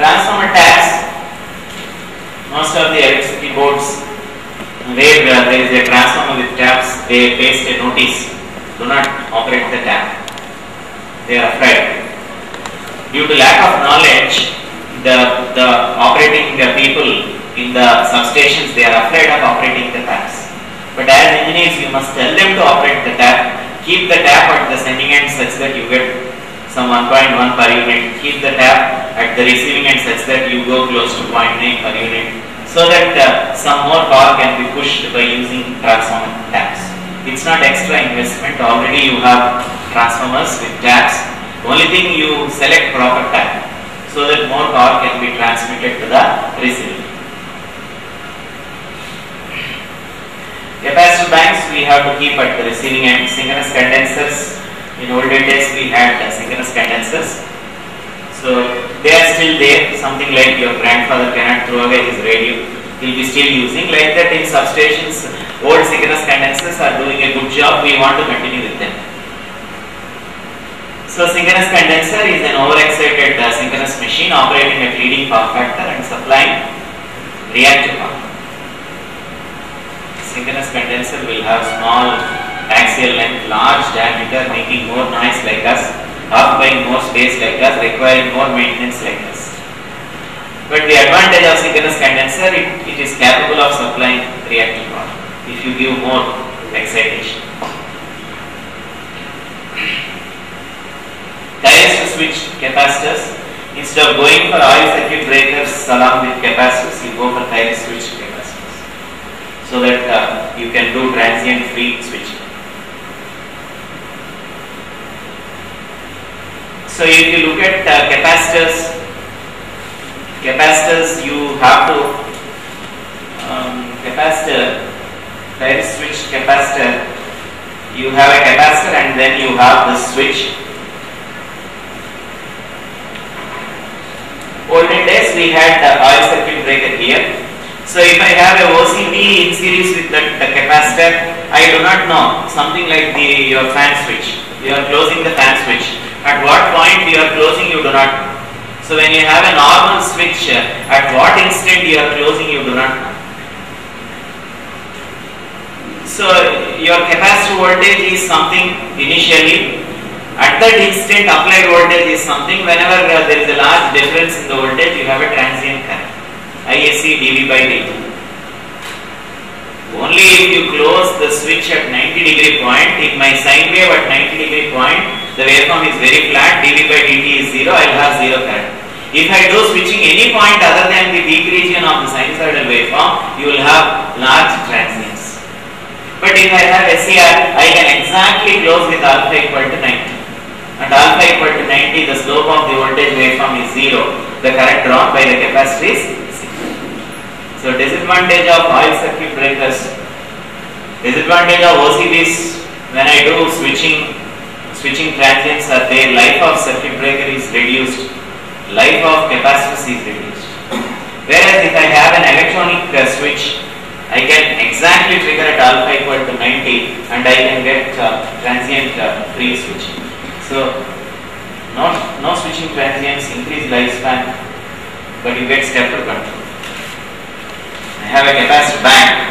transformer taps, most of the electricity boards where there is a transformer with taps, they paste a notice, do not operate the tap. They are afraid. Due to lack of knowledge, the operating people in the substations, they are afraid of operating the taps. But as engineers, you must tell them to operate the tap. Keep the tap at the sending end such that you get some 1.1 per unit. Keep the tap at the receiving end such that you go close to 0.9 per unit, so that some more power can be pushed by using transformer taps. It's not extra investment. Already you have transformers with taps. Only thing, you select proper tap so that more power can be transmitted to the receiving. Capacitor banks we have to keep at the receiving end. Synchronous condensers, in older days we had synchronous condensers. So they are still there. Something like your grandfather cannot throw away his radio. He will be still using. Like that in substations, old synchronous condensers are doing a good job. We want to continue with them. So synchronous condenser is an overexcited synchronous machine operating at leading power factor and supplying reactive power. Synchronous condenser will have small axial length, large diameter, making more noise like us, occupying more space like us, requiring more maintenance like us. But the advantage of synchronous condenser, it is capable of supplying reactive power if you give more excitation. Direct switch capacitors, instead of going for oil circuit breakers along with capacitors, you go for direct switch capacitors, so that you can do transient-free switching. So if you look at capacitors, you have to capacitor, direct switch capacitor, you have a capacitor and then you have the switch. Olden days we had the oil circuit breaker here. So if I have a OCB in series with the capacitor, I do not know, something like your fan switch. You are closing the fan switch. At what point you are closing, you do not know. So when you have a normal switch, at what instant you are closing, you do not know. So your capacitor voltage is something initially. At that instant, applied voltage is something. Whenever there is a large difference in the voltage, you have a transient current, ISC dV by dt. Only if you close the switch at 90° point, if my sine wave at 90° point, the waveform is very flat, dV by dt is 0, I will have 0 current. If I do switching any point other than the peak region of the sinusoidal waveform, you will have large transients. But if I have SCR, I can exactly close with alpha equal to 90. At alpha equal to 90, the slope of the voltage waveform is 0. The current drawn by the capacitor is 0. So disadvantage of oil circuit breakers, disadvantage of OCBs, when I do switching transients are there, life of circuit breaker is reduced, life of capacitors is reduced. Whereas if I have an electronic switch, I can exactly trigger at alpha equal to 90 and I can get transient free switching. So no switching transients, increase lifespan, but you get stepper control. I have a capacitor bank.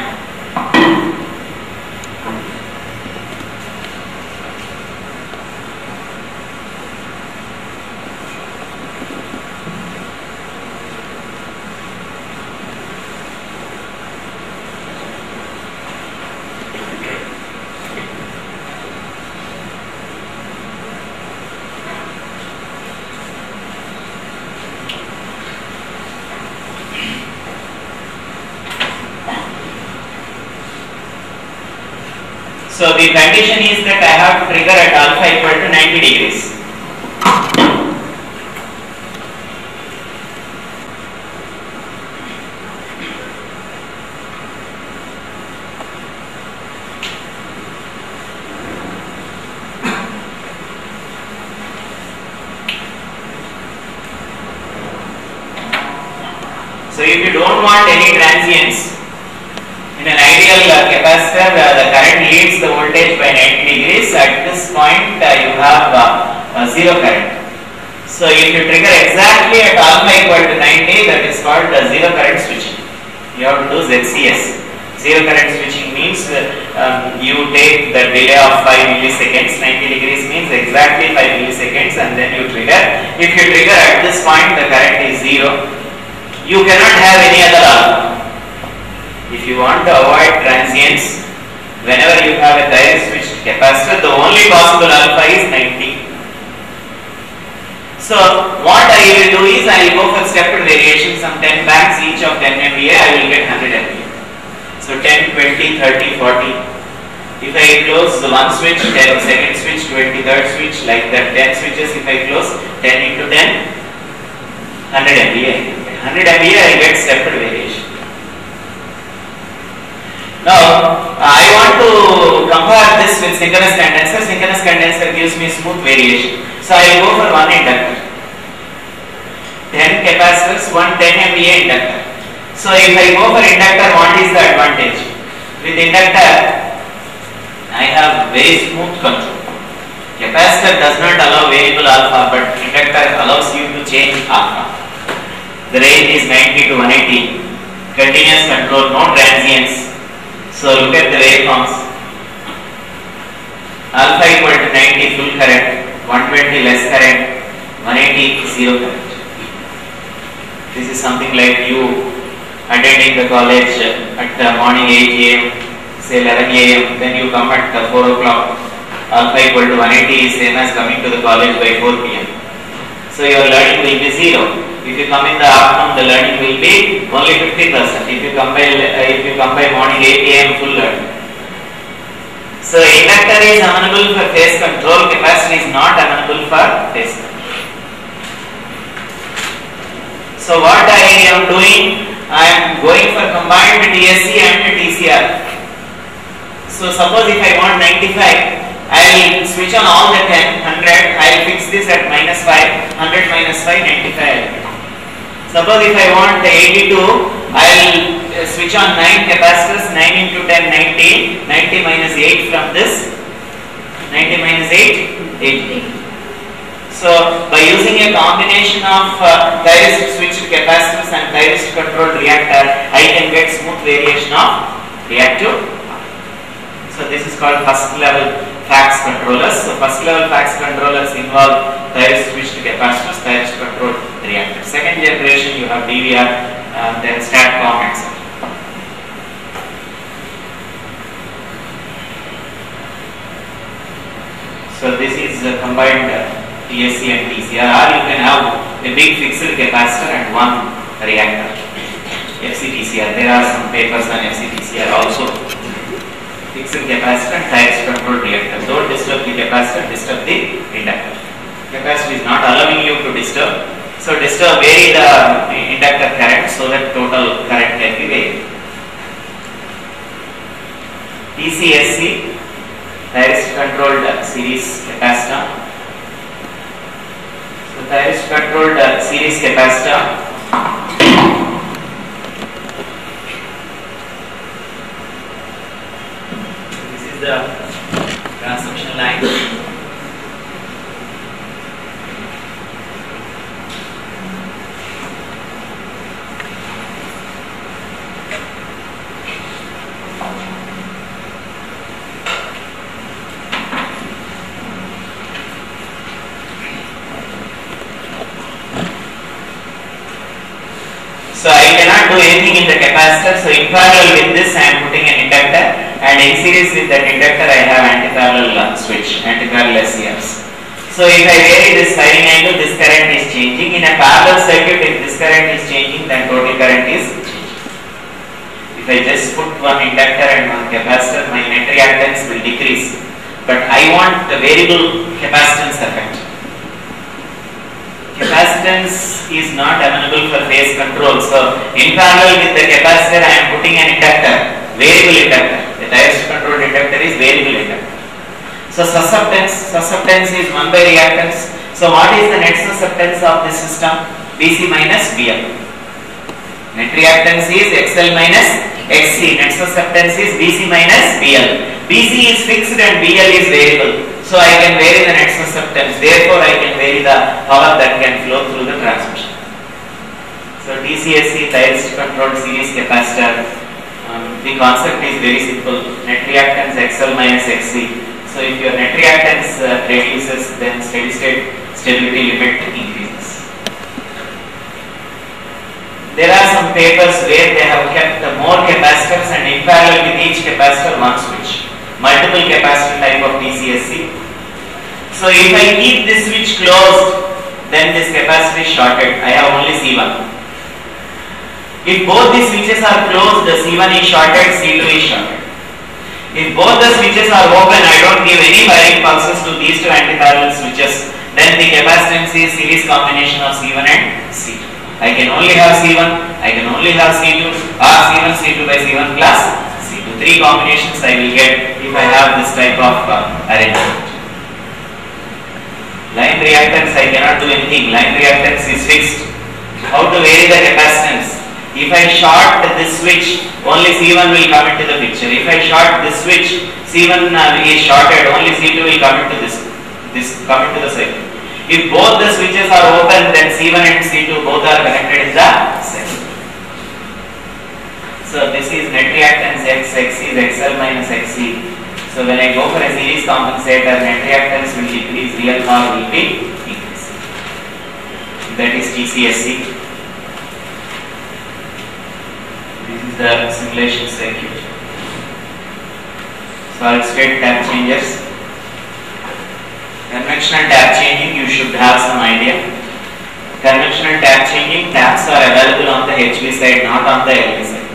So the condition is that I have to trigger at alpha equal to 90 degrees. So if you don't want any transients, in an ideal capacitor, the current leads the voltage by 90 degrees. At this point, you have 0 current. So if you trigger exactly at alpha equal to 90, called zero current switching. You have to do ZCS. Zero current switching means you take the delay of 5 milliseconds. 90 degrees means exactly 5 milliseconds, and then you trigger. If you trigger at this point, the current is zero. You cannot have any other alpha. If you want to avoid transients, whenever you have a direct switched capacitor, the only possible alpha is 90. So what I will do is I will go for stepped variation. Some 10 banks, each of 10 MVA, I will get 100 MVA. So 10, 20, 30, 40. If I close the one switch, 10, second switch, 20, third switch, like that, 10 switches. If I close 10 into 10, 100 MVA. 100 MVA, I get stepped variation. Now, I want to compare this with synchronous condenser. Synchronous condenser gives me smooth variation. So I will go for one inductor. 10 capacitors, one 10 MVA inductor. So if I go for inductor, what is the advantage? With inductor, I have very smooth control. Capacitor does not allow variable alpha, but inductor allows you to change alpha. The range is 90 to 180. Continuous control, no transients. So look at the waveforms. Alpha equal to 90 full current, 120 less current, 180 zero current. This is something like you attending the college at the morning 8 AM, say 11 AM, then you come at 4 o'clock. Alpha equal to 180 is same as coming to the college by 4 PM. So your learning will be zero. If you come in the afternoon, the learning will be only 50%. If you come by morning 8 AM, full learning. So inductor is amenable for phase control, capacitor is not amenable for phase control. So what I am doing, I am going for combined TSC and TCR. So suppose if I want 95, I will switch on all the 10, 100, I will fix this at minus 5, 100 minus 5, 95. Suppose if I want 82, I will switch on 9 capacitors, 9 into 10, 90, 90 minus 8 from this, 90 minus 8, 80. So by using a combination of thyristor switched capacitors and thyristor controlled reactor, I can get smooth variation of reactive. So this is called first level fax controllers. So first level fax controllers involve thyristor switched capacitors, thyristor controlled reactor. Second generation you have DVR, then STATCOM, etc. So this is combined TSC and TCR, or you can have a big fixed capacitor and one reactor. FCTCR, there are some papers on FCTCR also. Fixed capacitor and thyristor controlled reactor. Don't disturb the capacitor, disturb the inductor. Capacitor is not allowing you to disturb. So vary the inductor current so that total current can be varied. TCSC, thyristor controlled series capacitor. So thyristor controlled series capacitor. This is the transmission line. So I cannot do anything in the capacitor. So in parallel with this I am putting an inductor, and in series with that inductor I have anti-parallel switch, anti-parallel SCRs. So if I vary this firing angle, this current is changing. In a parallel circuit, if this current is changing, then total current is changing. If I just put one inductor and one capacitor, my net reactance will decrease. But I want the variable capacitance effect. Capacitance is not amenable for phase control. So in parallel with the capacitor I am putting an inductor, variable inductor. The thyristor controlled inductor is variable inductor. So susceptance is 1 by reactance. So what is the net susceptance of this system? BC minus BL. Net reactance is XL minus XC. Net susceptance is BC minus BL. BC is fixed and BL is variable. So I can vary the net susceptance. Therefore I can vary the power that can flow through the transmission. So TCSC, thyristor controlled series capacitor. The concept is very simple. Net reactance XL minus XC. So if your net reactance reduces, then steady state stability limit increases. There are some papers where they have kept more capacitors and in parallel with each capacitor one switch. Multiple capacitor type of TCSC. So if I keep this switch closed, then this capacitor is shorted. I have only C1. If both the switches are closed, the C1 is shorted, C2 is shorted. If both the switches are open, I don't give any wiring pulses to these two anti-parallel switches, then the capacitance is series combination of C1 and C2. I can only have C1, I can only have C2, or C1, C2 by C1 plus C2. Three combinations I will get if I have this type of arrangement. Line reactance, I cannot do anything. Line reactance is fixed. How to vary the capacitance? If I short this switch, only C1 will come into the picture. If I short this switch, C1 is shorted, only C2 will come into this come into the circuit. If both the switches are open, then C1 and C2 both are connected in the circuit. So this is net reactance X, X is XL minus XC. So when I go for a series compensator, net reactance will decrease, real power will be increasing. That is TCSC. The simulation circuit. Solid state tap changers. Conventional tap changing, you should have some idea. Conventional tap changing, taps are available on the HV side, not on the LV side.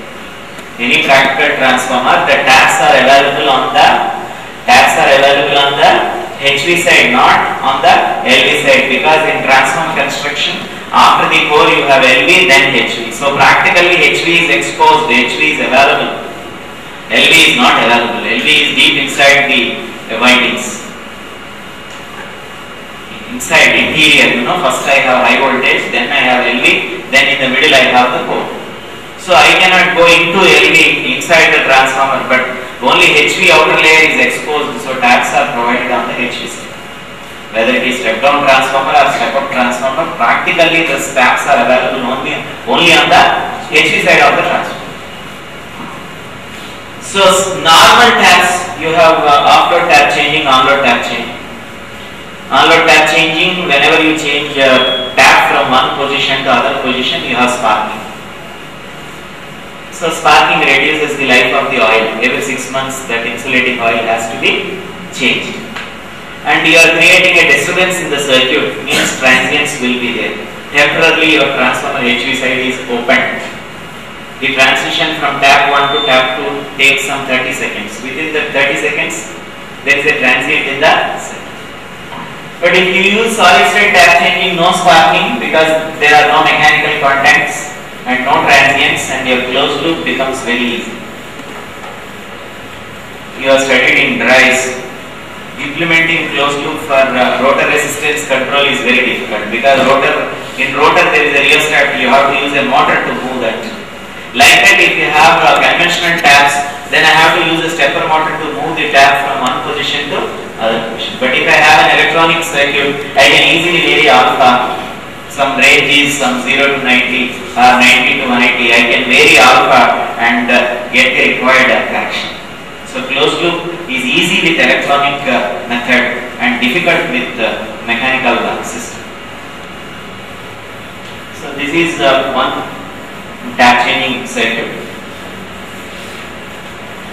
Any practical transformer, the taps are available on the HV side, not on the LV side, because in transformer construction, after the core you have LV, then HV. So practically HV is exposed, HV is available. LV is not available. LV is deep inside the windings. Inside, interior, first I have high voltage, then I have LV, then in the middle I have the core. So I cannot go into LV inside the transformer, but only HV outer layer is exposed, so taps are provided on the HV side. Whether it is step down transformer or step up transformer, practically the taps are available only on the HV side of the transformer. So normal taps, you have off-load tap changing, on-load tap changing. On-load tap changing, whenever you change tap from one position to other position, you have sparking. So sparking reduces the life of the oil. Every 6 months that insulating oil has to be changed. And you are creating a disturbance in the circuit, means transients will be there. Temporarily your transformer HV side is opened. The transition from tap 1 to tap 2 takes some 30 seconds. Within the 30 seconds, there is a transient in the circuit. But if you use solid state tap changing, no sparking, because there are no mechanical contacts and no transients, and your closed loop becomes very easy. You are studied in drives. Implementing closed loop for rotor resistance control is very difficult, because in rotor there is a rheostat, you have to use a motor to move that. Like that, if you have conventional taps, then I have to use a stepper motor to move the tap from one position to other position. But if I have an electronic circuit, I can easily vary alpha. Some range is some 0 to 90 or 90 to 180. I can vary alpha and get the required correction. So closed loop is easy with electronic method and difficult with mechanical system. So this is one tap changing circuit.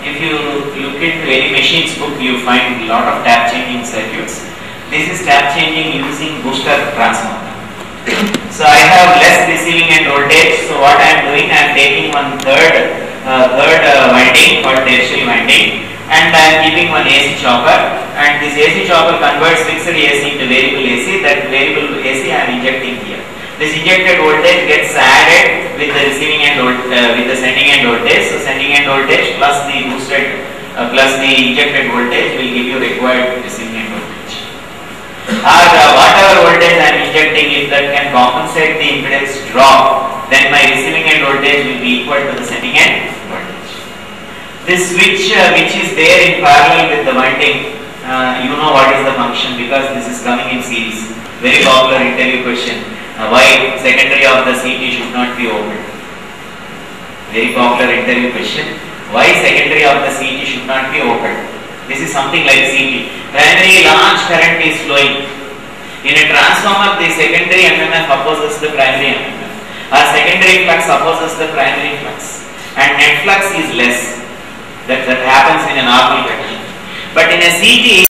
If you look into any machine's book, you find a lot of tap changing circuits. This is tap changing using booster transformer. So I have less receiving end voltage. So what I am doing, I am taking one third winding called tertiary winding, and I am keeping one AC chopper, and this AC chopper converts fixed AC into variable AC. That variable AC I am injecting here. This injected voltage gets added with the receiving end with the sending end voltage. So sending end voltage plus the boosted plus the injected voltage will give you required receiving end voltage. Or whatever voltage I am injecting, if that can compensate the impedance drop, then my receiving end voltage will be equal to the sending end voltage. This switch which is there in parallel with the winding, you know what is the function, because this is coming in series. Very popular interview question. Why secondary of the CT should not be opened? Very popular interview question. Why secondary of the CT should not be opened? This is something like CT. Primary large current is flowing. In a transformer, the secondary MMF opposes the primary MMF. Our secondary flux opposes the primary flux. And net flux is less. That happens in a normal condition. But in a CT,